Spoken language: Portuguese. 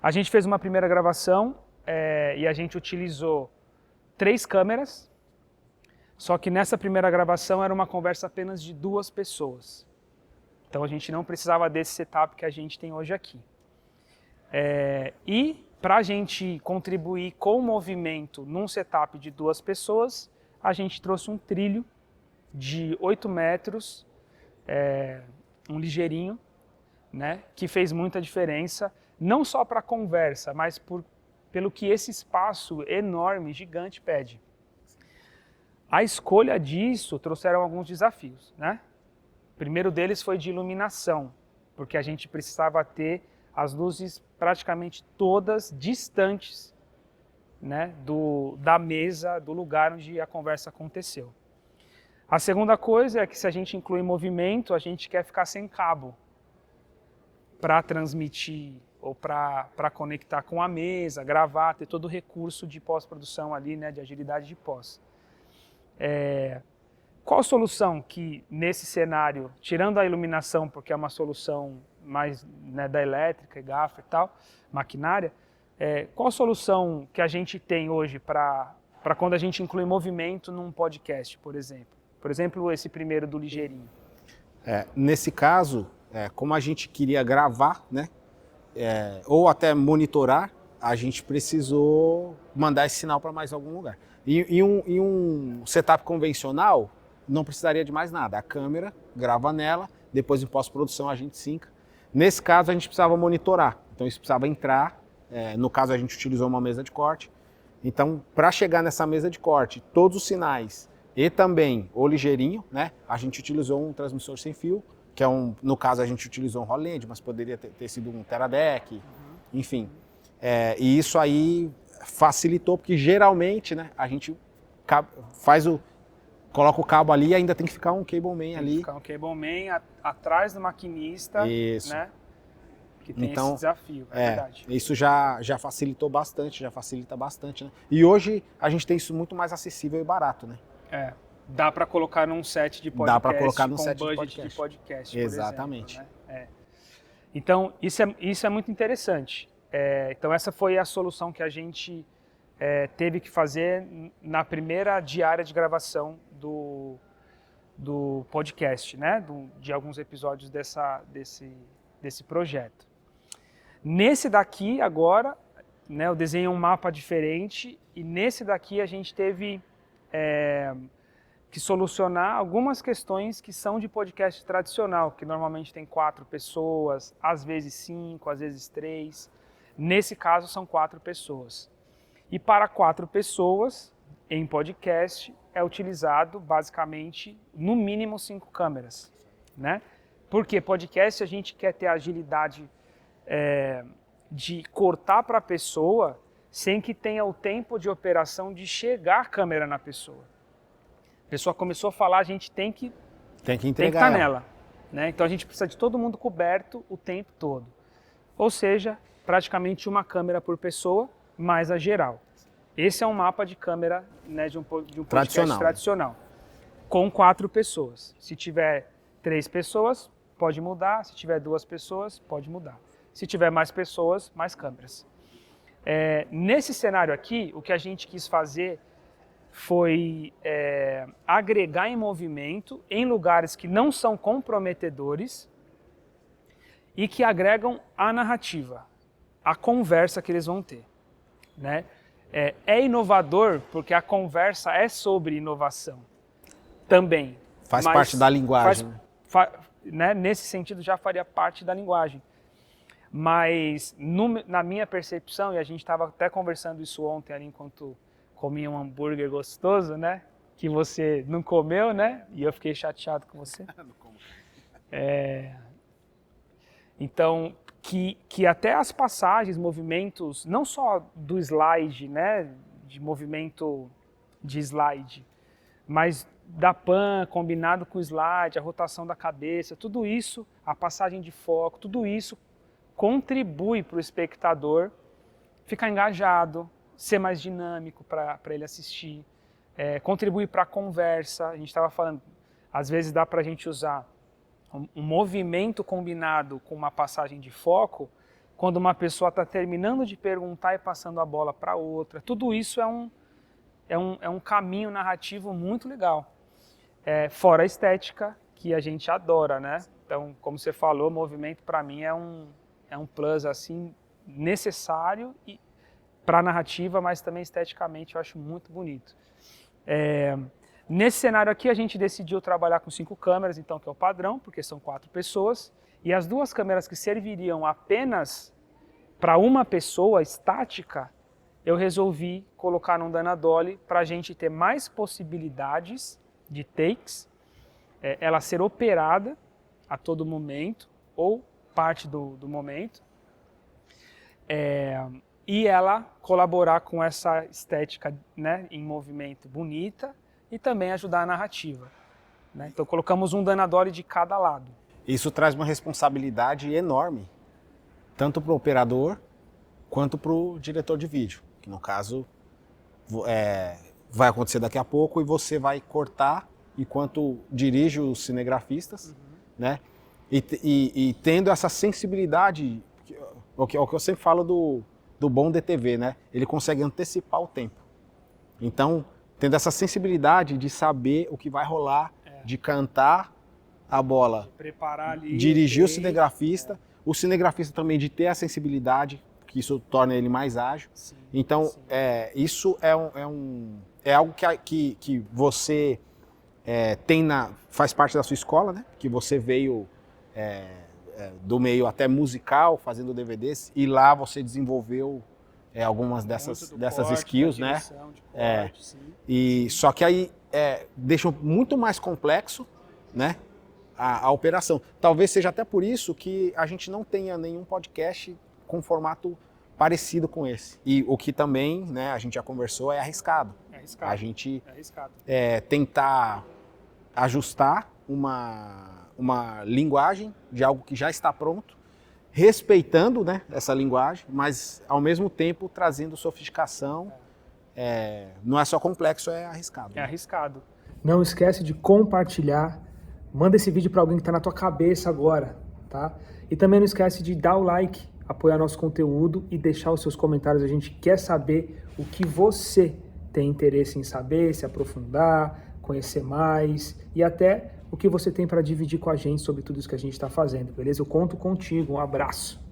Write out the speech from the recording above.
A gente fez uma primeira gravação e a gente utilizou 3 câmeras, só que nessa primeira gravação era uma conversa apenas de 2 pessoas. Então a gente não precisava desse setup que a gente tem hoje aqui. E para a gente contribuir com o movimento num setup de 2 pessoas, a gente trouxe um trilho de 8 metros, um ligeirinho, né, que fez muita diferença, não só para a conversa, mas pelo que esse espaço enorme, gigante pede. A escolha disso trouxeram alguns desafios, né? O primeiro deles foi de iluminação, porque a gente precisava ter as luzes praticamente todas distantes, né, da mesa, do lugar onde a conversa aconteceu. A segunda coisa é que se a gente inclui movimento, a gente quer ficar sem cabo para transmitir ou para conectar com a mesa, gravar, ter todo o recurso de pós-produção ali, né, de agilidade de pós. Qual a solução que nesse cenário, tirando a iluminação, porque é uma solução mais, né, da elétrica, gaffer e tal, maquinária, qual a solução que a gente tem hoje para quando a gente inclui movimento num podcast, por exemplo? Por exemplo, esse primeiro do ligeirinho. Nesse caso, como a gente queria gravar, né, ou até monitorar, a gente precisou mandar esse sinal para mais algum lugar. Em um setup convencional, não precisaria de mais nada. A câmera grava nela, depois em pós-produção a gente sinca. Nesse caso a gente precisava monitorar, então isso precisava entrar, no caso a gente utilizou uma mesa de corte. Então para chegar nessa mesa de corte, todos os sinais e também o ligeirinho, né, a gente utilizou um transmissor sem fio, que é no caso a gente utilizou um Roland, mas poderia ter sido um Teradek, enfim. E isso aí facilitou, porque geralmente, né, a gente coloca o cabo ali e ainda tem que ficar um cableman ali. Tem que ficar um cableman atrás do maquinista, isso, né? Que tem esse desafio, é verdade. Isso já facilitou bastante, já facilita bastante, né? E hoje a gente tem isso muito mais acessível e barato, né? Dá para colocar num set de podcast, dá para colocar num set budget de podcast, exatamente. Por exemplo, né? Então, isso é muito interessante. Então, essa foi a solução que a gente teve que fazer na primeira diária de gravação do podcast, né? De alguns episódios desse projeto. Nesse daqui, agora, né, eu desenhei um mapa diferente e nesse daqui a gente teve que solucionar algumas questões que são de podcast tradicional, que normalmente tem 4 pessoas, às vezes 5, às vezes 3. Nesse caso são 4 pessoas. E para 4 pessoas, em podcast, é utilizado basicamente, no mínimo 5 câmeras, né? Porque podcast a gente quer ter a agilidade de cortar para a pessoa sem que tenha o tempo de operação de chegar a câmera na pessoa. A pessoa começou a falar, a gente tem que estar nela, né? Então a gente precisa de todo mundo coberto o tempo todo. Ou seja, praticamente uma câmera por pessoa, mais a geral. Esse é um mapa de câmera, né, de um podcast tradicional, com 4 pessoas. Se tiver 3 pessoas, pode mudar. Se tiver 2 pessoas, pode mudar. Se tiver mais pessoas, mais câmeras. Nesse cenário aqui, o que a gente quis fazer foi agregar em movimento em lugares que não são comprometedores e que agregam a narrativa, a conversa que eles vão ter, né? É inovador porque a conversa é sobre inovação também. Faz parte da linguagem. Né? Nesse sentido já faria parte da linguagem. Mas na minha percepção, e a gente estava até conversando isso ontem ali enquanto comia um hambúrguer gostoso, né? Que você não comeu, né? E eu fiquei chateado com você. Não como. Então, que até as passagens, movimentos, não só do slide, né? De movimento de slide, mas da pan combinado com o slide, a rotação da cabeça, tudo isso, a passagem de foco, tudo isso contribui para o espectador ficar engajado, ser mais dinâmico para ele assistir, contribui para a conversa. A gente estava falando, às vezes dá para a gente usar um movimento combinado com uma passagem de foco, quando uma pessoa está terminando de perguntar e passando a bola para outra. Tudo isso é um caminho narrativo muito legal. Fora a estética, que a gente adora, né? Então, como você falou, movimento para mim é um plus assim, necessário para a narrativa, mas também esteticamente eu acho muito bonito. Nesse cenário aqui a gente decidiu trabalhar com 5 câmeras, então, que é o padrão, porque são 4 pessoas, e as 2 câmeras que serviriam apenas para uma pessoa estática, eu resolvi colocar num Dana Dolly para a gente ter mais possibilidades de takes, ela ser operada a todo momento, ou parte do momento, e ela colaborar com essa estética, né, em movimento bonita e também ajudar a narrativa, né? Então colocamos um Dana Dolly de cada lado. Isso traz uma responsabilidade enorme, tanto para o operador quanto para o diretor de vídeo, que no caso vai acontecer daqui a pouco e você vai cortar enquanto dirige os cinegrafistas, né? E tendo essa sensibilidade, o que eu sempre falo do bom DTV, né? Ele consegue antecipar o tempo. Então, tendo essa sensibilidade de saber o que vai rolar, de cantar a bola, Preparar ali, dirigir o cinegrafista, o cinegrafista também de ter a sensibilidade, que isso torna ele mais ágil. Sim, então, sim. Isso é algo que você faz parte da sua escola, né? Que você veio do meio até musical, fazendo DVDs, e lá você desenvolveu algumas dessas corte, skills, né? Corte, E só que aí deixa muito mais complexo, né? A operação. Talvez seja até por isso que a gente não tenha nenhum podcast com formato parecido com esse. E o que também, né, a gente já conversou, é arriscado. A gente tentar ajustar uma linguagem de algo que já está pronto, respeitando, né, essa linguagem, mas ao mesmo tempo trazendo sofisticação. Não é só complexo, é arriscado. É arriscado. Não esquece de compartilhar. Manda esse vídeo para alguém que está na tua cabeça agora, tá? E também não esquece de dar o like, apoiar nosso conteúdo e deixar os seus comentários. A gente quer saber o que você tem interesse em saber, se aprofundar, conhecer mais e até o que você tem para dividir com a gente sobre tudo isso que a gente está fazendo, beleza? Eu conto contigo. Um abraço.